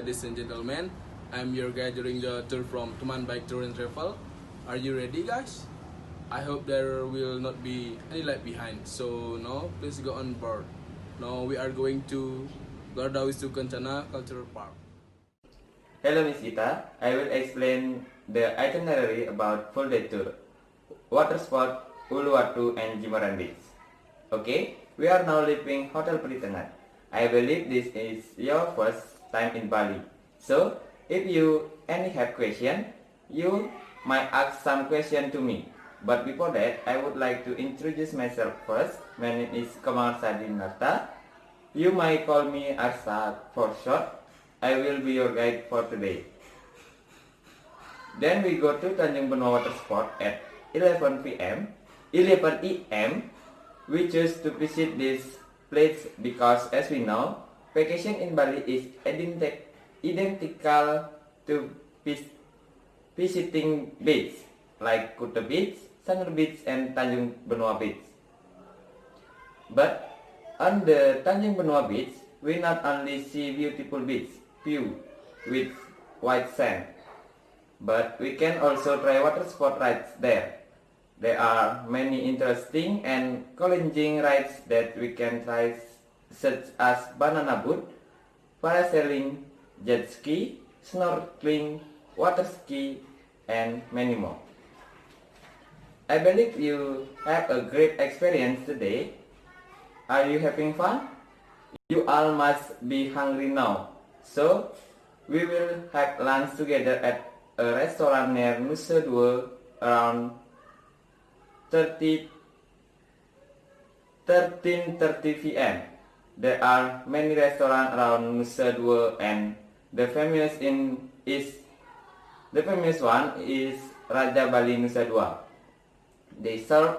ladies and gentlemen. I'm your guide during the tour from Teman Bike Tour and Travel. Are you ready, guys? I hope there will not be any lag behind. So now, please go on board. Now we are going to Garuda Wisnu Kencana Cultural Park. Hello Miss Gita, I will explain the itinerary about full day tour, water sport, Uluwatu and Jimbaran Beach. Okay, we are now leaving Hotel Peritengahan. I believe this is your first time in Bali. So, if you any have question, you might ask some question to me. But before that, I would like to introduce myself first. My name is Kamal Sadinarta. You might call me Arsa for short. I will be your guide for today. Then we go to Tanjung Benoa Water Sport at 11 a.m. We choose to visit this place because, as we know, vacation in Bali is identical to visiting beach like Kuta Beach, Sanur Beach and Tanjung Benoa Beach. But on the Tanjung Benoa Beach, we not only see beautiful beach view with white sand, but we can also try water sport rides there. There are many interesting and challenging rides that we can try, such as banana boat, parasailing, jet ski, snorkeling, water ski, and many more. I believe you have a great experience today. Are you having fun? You all must be hungry now. So, we will have lunch together at a restaurant near Nusa Dua around 13:30 p.m. There are many restaurants around Nusa Dua and the famous one is Raja Bali Nusa Dua. They serve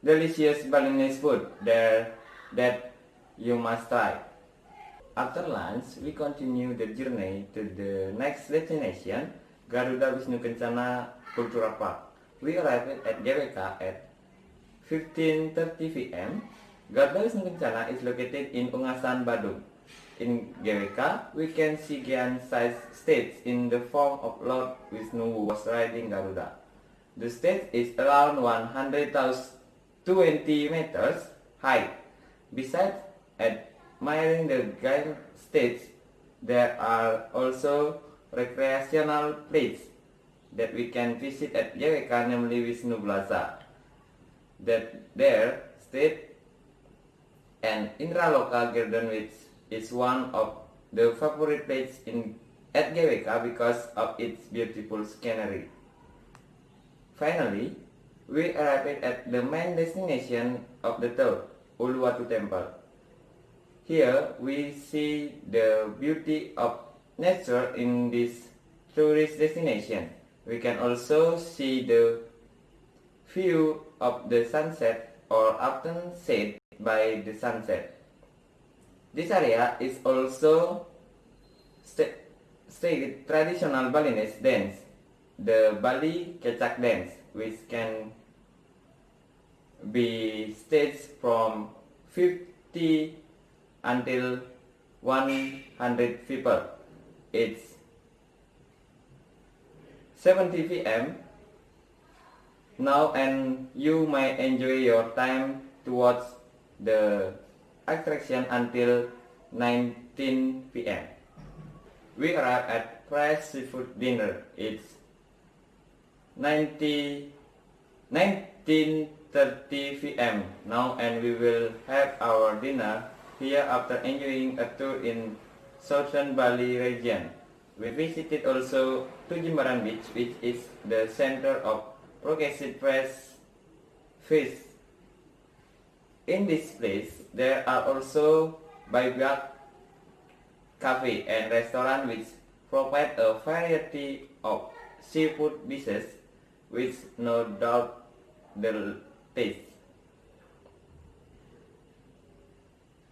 delicious Balinese food there that you must try. After lunch, we continue the journey to the next destination, Garuda Wisnu Kencana Cultural Park. We arrived at GWK at 15:30 p.m. Garuda Wisnu Kencana is located in Ungasan, Badung. In GWK, we can see giant-sized stage in the form of Lord Wisnu who was riding Garuda. The stage is around 120 meters high. Besides admiring the giant stage, there are also recreational places that we can visit at GWK, namely Wisnu Plaza. That there state an Intraloka garden which is one of the favorite places at GWK because of its beautiful scenery. Finally, we arrived at the main destination of the tour, Uluwatu Temple. Here we see the beauty of nature in this tourist destination. We can also see the view of the sunset or often set by the sunset. This area is also traditional Balinese dance, the Bali Kecak dance, which can be staged from 50 until 100 people. It's 70 p.m. now and you may enjoy your time to watch the attraction until 19 p.m. We arrive at fresh seafood dinner. It's 19:30 p.m. now and we will have our dinner here after enjoying a tour in southern Bali region. We visited also to Jimbaran Beach, which is the center of progressive fresh fish. In this place, there are also bivouac, cafe and restaurant which provide a variety of seafood dishes which no doubt the taste.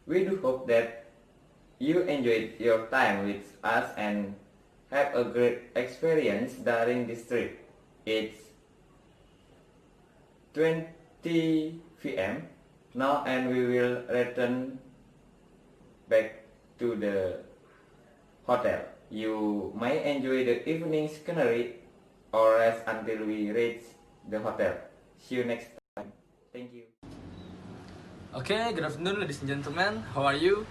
We do hope that you enjoyed your time with us and have a great experience during this trip. It's 20 p.m. now and we will return back to the hotel. You may enjoy the evening scenery or rest until we reach the hotel. See you next time. Thank you. Okay, good afternoon ladies and gentlemen. How are you?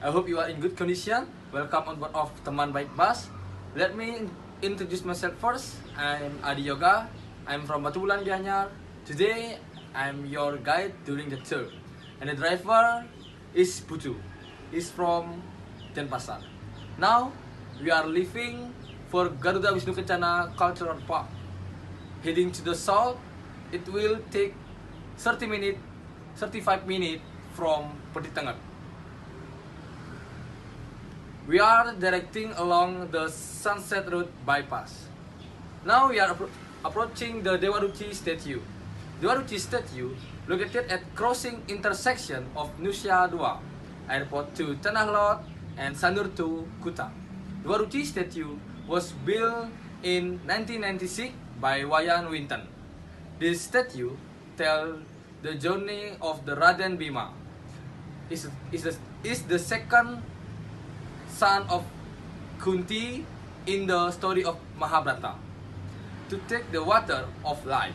I hope you are in good condition. Welcome on board of Teman Baik Bus. Let me introduce myself first. I'm Adi Yoga. I'm from Batubulan, Gianyar. Today, I'm your guide during the tour. And the driver is Putu. He's from Denpasar. Now, we are leaving for Garuda Wisnu Kencana Cultural Park. Heading to the south, it will take 35 minutes from Petitengah. We are directing along the Sunset Road bypass. Now we are approaching the Dewa Ruchi statue. Dewa Ruchi statue located at crossing intersection of Nusa Dua, airport to Tanah Lot and Sanur to Kuta. Dewa Ruchi statue was built in 1996 by Wayan Winton. This statue tells the journey of the Raden Bima. Is the second son of Kunti in the story of Mahabharata, to take the water of life.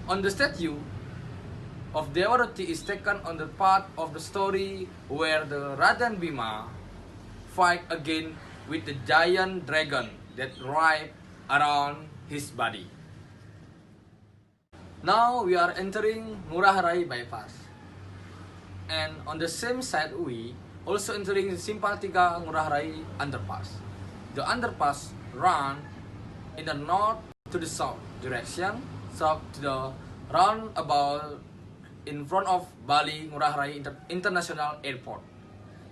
On the statue of Dewaruti is taken on the part of the story where the Raden Bima fight again with the giant dragon that wrapped around his body. Now we are entering Ngurah Rai bypass, and on the same side we also entering the Simpang 3 Ngurah Rai underpass. The underpass run in the north to the south direction, south to the roundabout in front of Bali Ngurah Rai International Airport.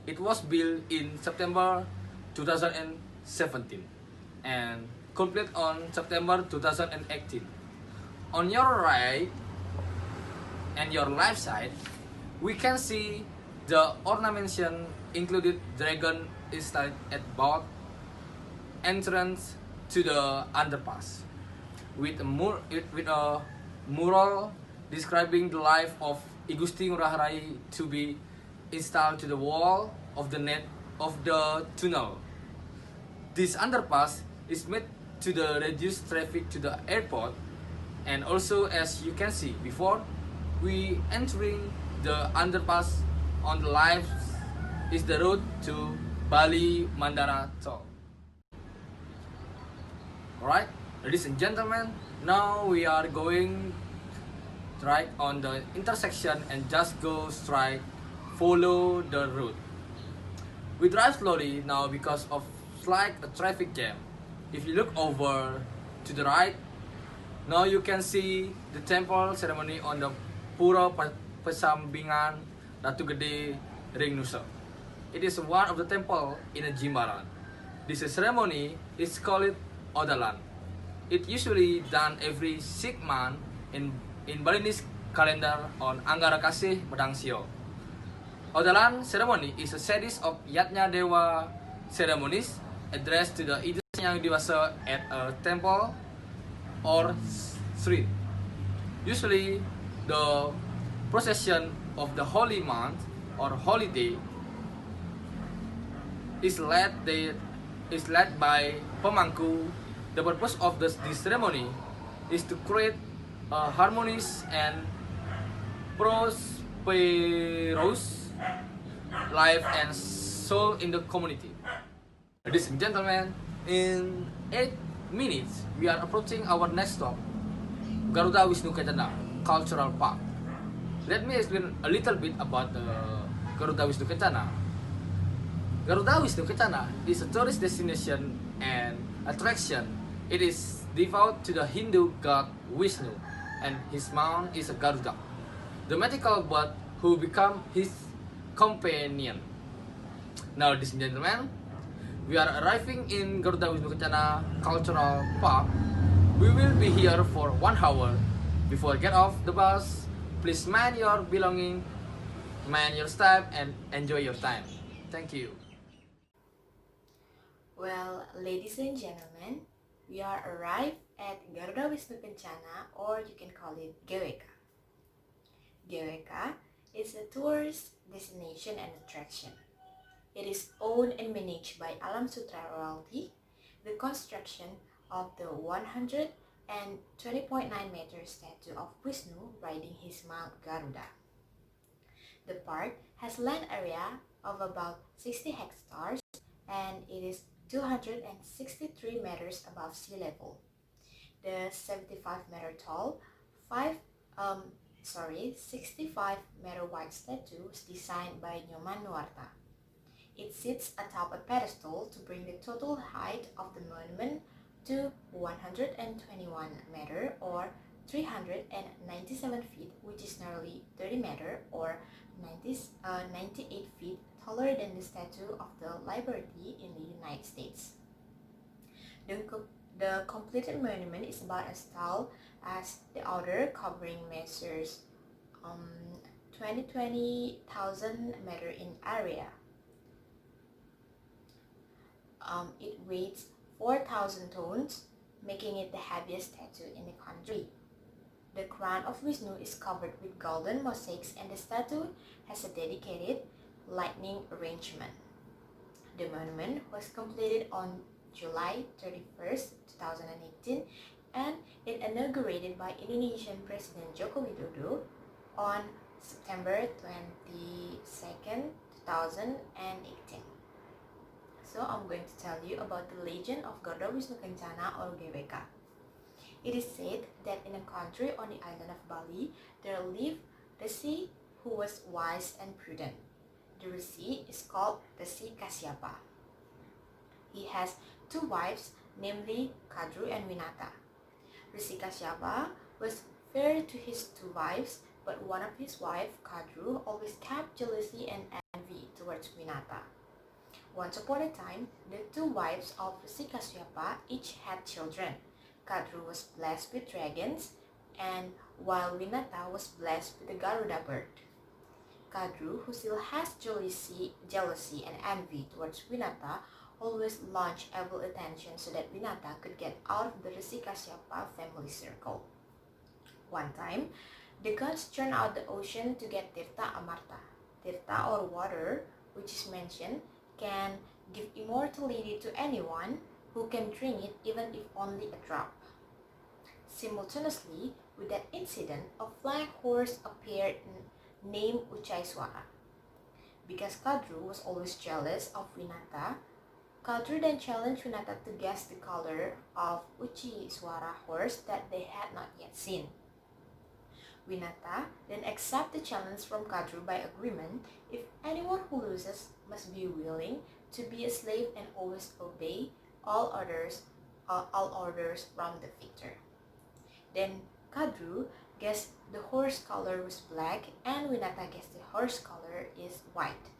It was built in September 2017 and complete on September 2018. On your right and your left side, we can see the ornamentation included dragon installed at both entrance to the underpass, with a mural describing the life of I Gusti Ngurah Rai to be installed to the wall of the net of the tunnel. This underpass is made to reduce traffic to the airport, and also, as you can see before, we entering the underpass. On the left is the road to Bali Mandara Toll. Alright, ladies and gentlemen, now we are going right on the intersection and just go straight, follow the route. We drive slowly now because of slight traffic jam. If you look over to the right, now you can see the temple ceremony on the Pura Pesambingan Ratu Gede Ring Nusa. It is one of the temple in Jimbaran. This ceremony is called Odalan. It usually done every 6 months in Balinese calendar on Anggara Kasih Medangsio. Odalan ceremony is a series of Yatnya Dewa ceremonies addressed to the leaders yang dewasa at a temple or street. Usually, the procession of the holy month or holiday is led by pemangku. The purpose of this ceremony is to create a harmonious and prosperous life and soul in the community. Ladies and gentlemen, in 8 minutes we are approaching our next stop, Garuda Wisnu Kencana Cultural Park. Let me explain a little bit about the Garuda Wisnu Kencana. Garuda Wisnu Kencana is a tourist destination and attraction. It is devout to the Hindu god Vishnu, and his mount is a Garuda, the mythical bird who become his companion. Now, ladies and gentlemen, we are arriving in Garuda Wisnu Kencana Cultural Park. We will be here for 1 hour. Before get off the bus, please mind your belonging, mind your step, and enjoy your time. Thank you. Well, ladies and gentlemen, we are arrived at Garuda Wisnu Kencana, or you can call it GWK. GWK is a tourist destination and attraction. It is owned and managed by Alam Sutra Royalty. The construction of the 120.9-meter statue of Vishnu riding his Mount Garuda. The park has land area of about 60 hectares and it is 263 meters above sea level. The 75-meter tall, 65-meter wide statue was designed by Nyoman Nuarta. It sits atop a pedestal to bring the total height of the monument to 121 meter or 397 feet, which is nearly 30 meter or 98 feet taller than the Statue of the Liberty in the United States. The completed monument is about as tall as the outer, covering measures 20,000 meter in area. It weighs 4,000 tons, making it the heaviest statue in the country. The crown of Vishnu is covered with golden mosaics and the statue has a dedicated lightning arrangement. The monument was completed on July 31st, 2018 and it inaugurated by Indonesian President Joko Widodo on September 22nd, 2018. So I'm going to tell you about the legend of Garuda Wisnu Kencana or GWK. It is said that in a country on the island of Bali, there lived Resi who was wise and prudent. The Resi is called Resi Kasyapa. He has two wives, namely Kadru and Winata. Resi Kasyapa was fair to his two wives, but one of his wives, Kadru, always kept jealousy and envy towards Winata. Once upon a time, the two wives of Resi Kasyapa each had children. Kadru was blessed with dragons, and while Winata was blessed with the Garuda bird. Kadru, who still has jealousy and envy towards Winata, always launched evil attention so that Winata could get out of the Resi Kasyapa family circle. One time, the gods turned out the ocean to get Tirta Amarta. Tirta or water, which is mentioned, can give immortality to anyone who can drink it even if only a drop. Simultaneously with that incident, a flying horse appeared named Uchaiswara. Because Kadru was always jealous of Winata, Kadru then challenged Winata to guess the color of Uchaiswara horse that they had not yet seen. Winata then accepted the challenge from Kadru by agreement if anyone who loses must be willing to be a slave and always obey all orders from the victor. Then Kadru guessed the horse color was black and Winata guessed the horse color is white.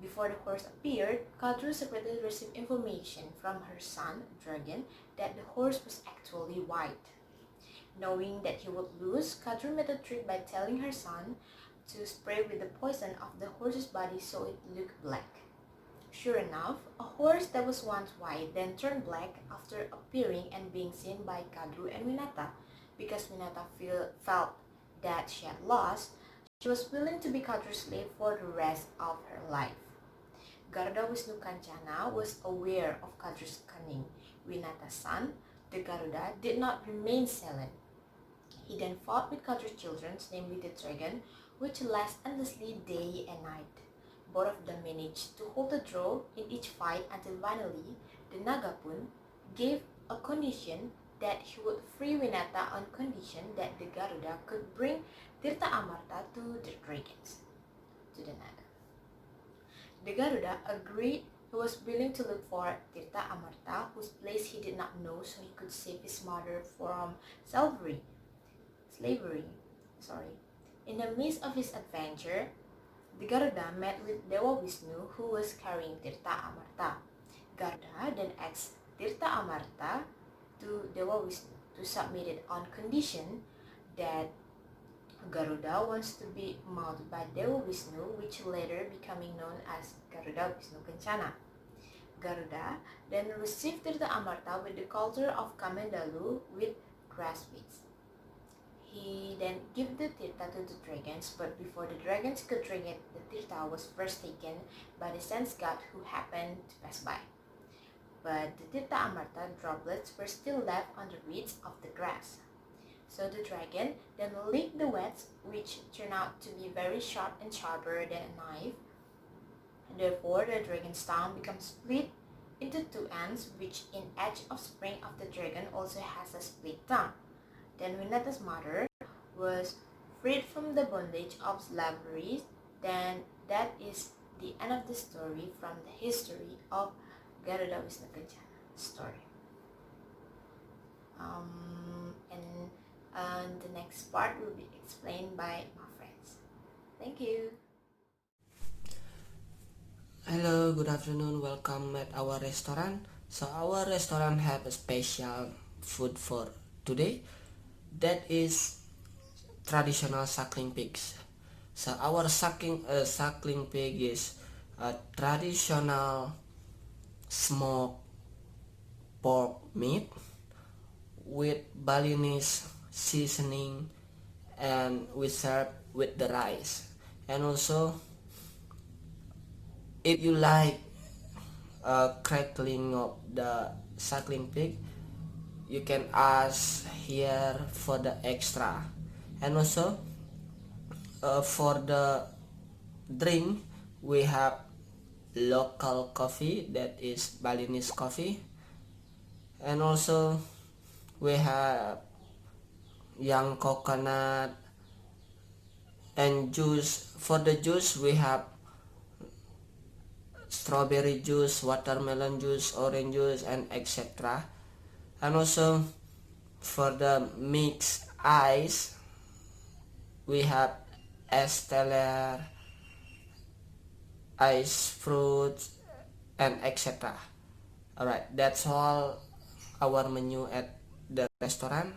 Before the horse appeared, Kadru secretly received information from her son, Dragon, that the horse was actually white. Knowing that he would lose, Kadru made a trick by telling her son to spray with the poison of the horse's body so it looked black. Sure enough, a horse that was once white then turned black after appearing and being seen by Kadru and Winata. Because Winata felt that she had lost, she was willing to be Kadru's slave for the rest of her life. Garuda Wisnu Kencana was aware of Kadru's cunning. Winata's son, the Garuda, did not remain silent. He then fought with Kadru's children, namely the dragon, which lasted endlessly day and night. Both of them managed to hold a draw in each fight until finally the Nagapun gave a condition that he would free Winata on condition that the Garuda could bring Tirta Amarta to the dragons, to the Naga. The Garuda agreed he was willing to look for Tirta Amarta, whose place he did not know, so he could save his mother from slavery. In the midst of his adventure, the Garuda met with Dewa Wisnu, who was carrying Tirta Amarta. Garuda then asked Tirta Amarta to Dewa Wisnu to submit it on condition that Garuda wants to be mounted by Dewa Wisnu, which later becoming known as Garuda Wisnu Kencana. Garuda then received Tirta Amarta with the culture of Kamendalu with grass weeds. He then gave the tirta to the dragons, but before the dragons could drink it, the tirta was first taken by the sense god who happened to pass by. But the tirta amarta droplets were still left on the reeds of the grass. So the dragon then licked the wets, which turned out to be very sharp and sharper than a knife. Therefore, the dragon's tongue becomes split into two ends, which in edge of spring of the dragon also has a split tongue. Then Winata's mother was freed from the bondage of slavery. Then that is the end of the story from the history of Garuda Wisnu Kencana story. And the next part will be explained by my friends. Thank you. Hello, good afternoon. Welcome at our restaurant. So our restaurant have a special food for today. That is traditional suckling pigs. So our suckling pig is a traditional smoked pork meat with Balinese seasoning, and we serve with the rice. And also, if you like crackling of the suckling pig, you can ask here for the extra. And also for the drink, we have local coffee, that is Balinese coffee, and also we have young coconut and juice. For the juice, we have strawberry juice, watermelon juice, orange juice, and etc. And also for the mixed ice, we have esteller, ice fruits, and etc. Alright, that's all our menu at the restaurant.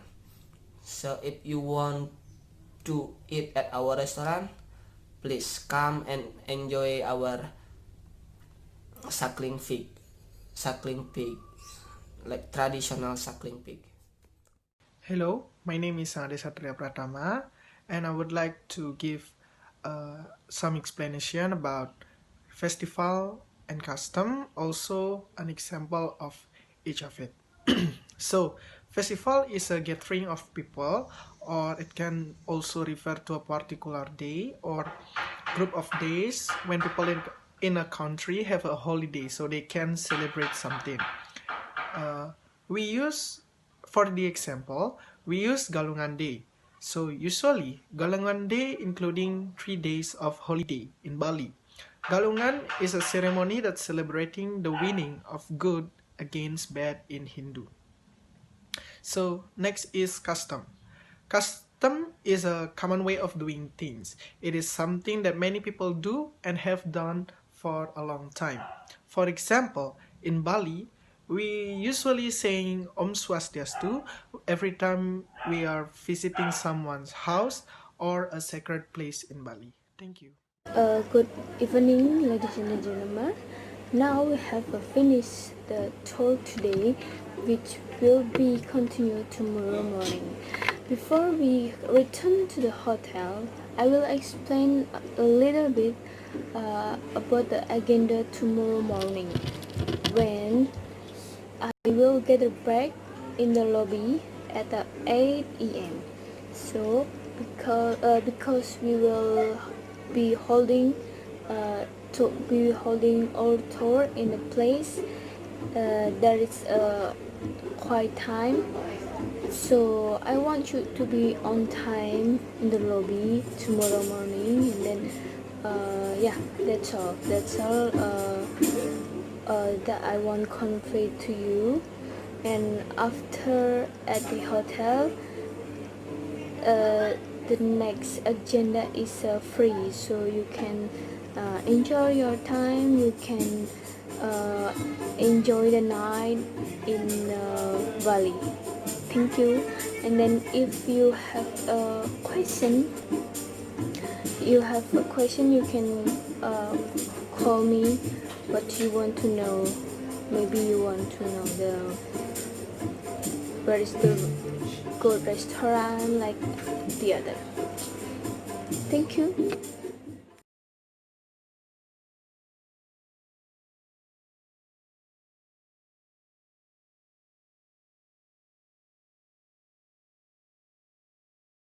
So if you want to eat at our restaurant, please come and enjoy our suckling pig, like traditional suckling pig. Hello, my name is Desatria Pratama, and I would like to give some explanation about festival and custom, also an example of each of it. So, festival is a gathering of people, or it can also refer to a particular day or group of days when people in a country have a holiday, so they can celebrate something. We use, for the example, we use Galungan Day. So usually, Galungan Day including 3 days of holiday in Bali. Galungan is a ceremony that's celebrating the winning of good against bad in Hindu. So next is custom. Custom is a common way of doing things. It is something that many people do and have done for a long time. For example, in Bali, we usually saying Om Swastiastu every time we are visiting someone's house or a sacred place in Bali. Thank you. Good evening, ladies and gentlemen. Now we have finished the tour today, which will be continued tomorrow morning. Before we return to the hotel, I will explain a little bit about the agenda tomorrow morning, when I will get a break in the lobby at 8 a.m. So because we will be holding our tour in a place there is a quiet time, so I want you to be on time in the lobby tomorrow morning. And then that's all that I want to convey to you. And after at the hotel, the next agenda is free, so you can enjoy your time. You can enjoy the night in Bali. Thank you. And then if you have a question, you can call me what you want to know. Maybe you want to know where is the good restaurant like the other. Thank you.